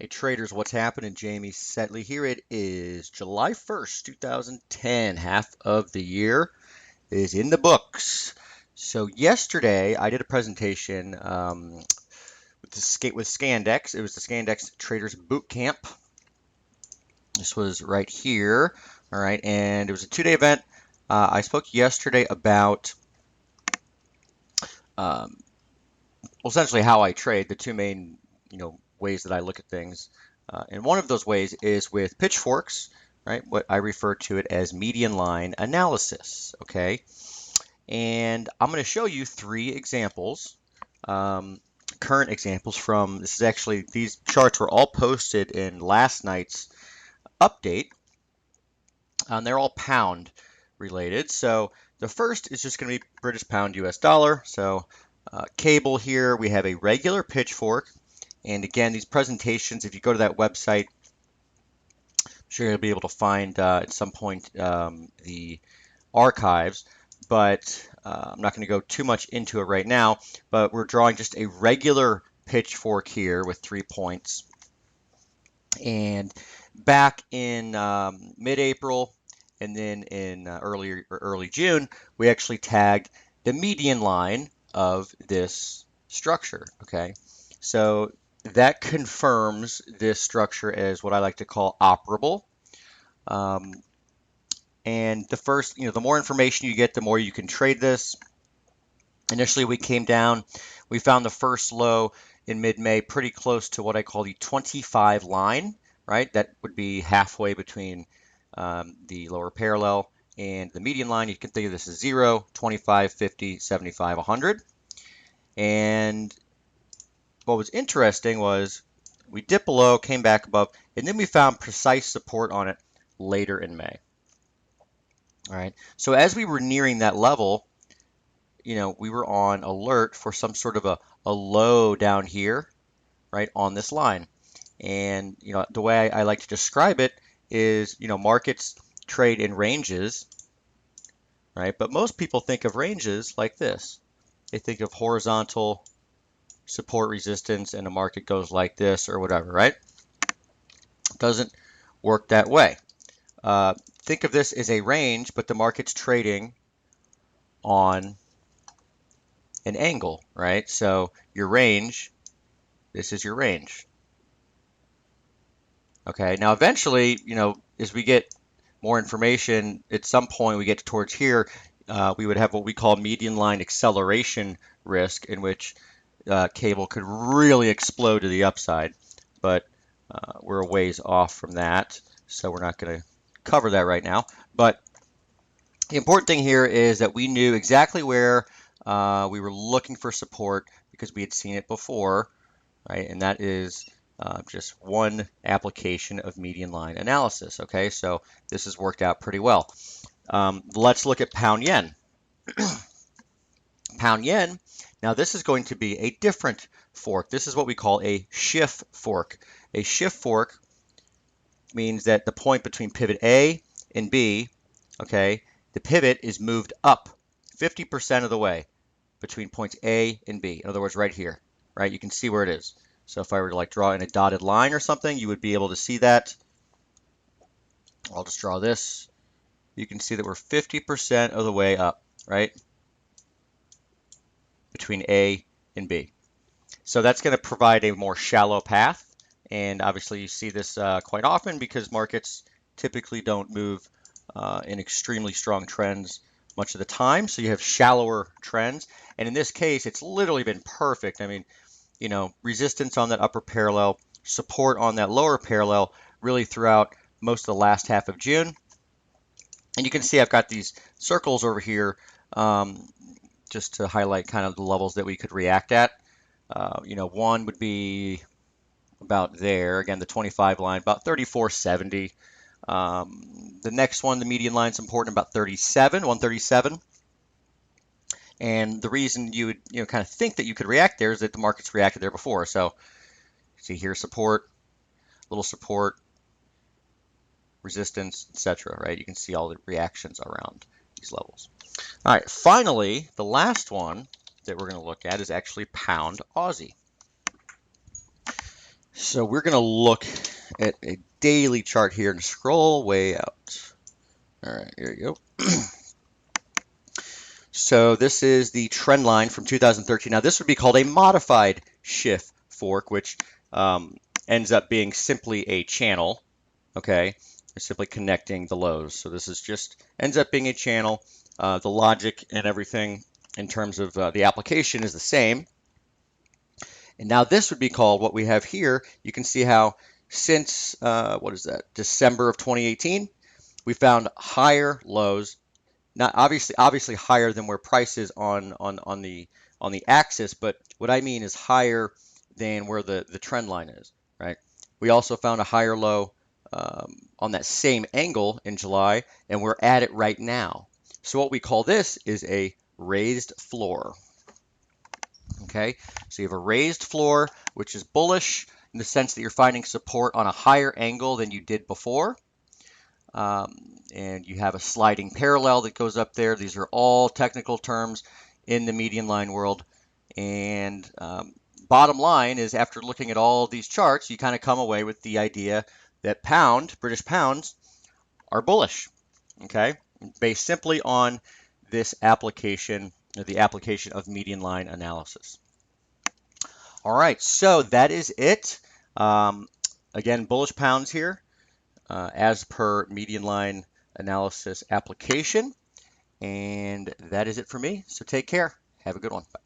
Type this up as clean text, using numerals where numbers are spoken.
Hey traders, what's happening? Jamie Saettele here. It is July 1st, 2010. Half of the year is in the books. So yesterday I did a presentation with Scandex. It was the Scandex Traders Boot Camp. This was right here. All right, and it was a 2-day event. I spoke yesterday about essentially how I trade, the two main ways that I look at things. And one of those ways is with pitchforks, right? What I refer to it as median line analysis, okay? And I'm going to show you 3 examples, current examples from, this is actually, these charts were all posted in last night's update. They're all pound related. So the first is just going to be British pound US dollar. So cable here, we have a regular pitchfork. And again, these presentations, if you go to that website, I'm sure you'll be able to find at some point the archives, but I'm not going to go too much into it right now, but we're drawing just a regular pitchfork here with 3 points. And back in mid-April and then in early June, we actually tagged the median line of this structure, okay? So that confirms this structure as what I like to call operable. And the first, the more information you get, the more you can trade this. Initially, we came down, we found the first low in mid-May pretty close to what I call the 25 line, right? That would be halfway between the lower parallel and the median line. You can think of this as 0, 25, 50, 75, 100. And what was interesting was we dipped below, came back above, and then we found precise support on it later in May. All right. So as we were nearing that level, we were on alert for some sort of a low down here, right, on this line. And, the way I like to describe it is, markets trade in ranges, right? But most people think of ranges like this. They think of horizontal support resistance and the market goes like this or whatever, right? It doesn't work that way. Think of this as a range, but the market's trading on an angle, right? So your range, this is your range. Okay, now eventually, as we get more information, at some point we get towards here, we would have what we call median line acceleration risk, in which cable could really explode to the upside. But we're a ways off from that, so we're not going to cover that right now. But the important thing here is that we knew exactly where we were looking for support because we had seen it before, right? And that is just one application of median line analysis, okay? So this has worked out pretty well. Let's look at pound yen. Pound yen, now this is going to be a different fork. This is what we call a shift fork. A shift fork means that the point between pivot A and B, okay, the pivot is moved up 50% of the way between points A and B. In other words, right here, right? You can see where it is. So if I were to draw in a dotted line or something, you would be able to see that. I'll just draw this. You can see that we're 50% of the way up, right? Between A and B. So that's going to provide a more shallow path. And obviously you see this quite often because markets typically don't move in extremely strong trends much of the time. So you have shallower trends. And in this case, it's literally been perfect. I mean, resistance on that upper parallel, support on that lower parallel really throughout most of the last half of June. And you can see I've got these circles over here just to highlight kind of the levels that we could react at. One would be about there. Again, the 25 line, about 34.70. The next one, the median line, is important, about 137. And the reason you would kind of think that you could react there is that the market's reacted there before. So see here, support, little support, resistance, etc. Right? You can see all the reactions around these levels. All right, finally, the last one that we're going to look at is actually pound Aussie. So we're going to look at a daily chart here and scroll way out. All right, here you go. So this is the trend line from 2013. Now this would be called a modified Schiff fork, which ends up being simply a channel. Okay, it's simply connecting the lows. So this is just ends up being a channel. The logic and everything in terms of the application is the same. And now this would be called what we have here. You can see how since what is that, December of 2018, we found higher lows. Not obviously higher than where price is on the axis, but what I mean is higher than where the trend line is, right? We also found a higher low on that same angle in July, and we're at it right now. So what we call this is a raised floor. Okay, so you have a raised floor, which is bullish in the sense that you're finding support on a higher angle than you did before. And you have a sliding parallel that goes up there. These are all technical terms in the median line world. And bottom line is, after looking at all these charts, you kind of come away with the idea that British pounds, are bullish, okay, based simply on this application, the application of median line analysis. All right, so that is it. Again, bullish pounds here as per median line analysis application. And that is it for me. So take care. Have a good one. Bye.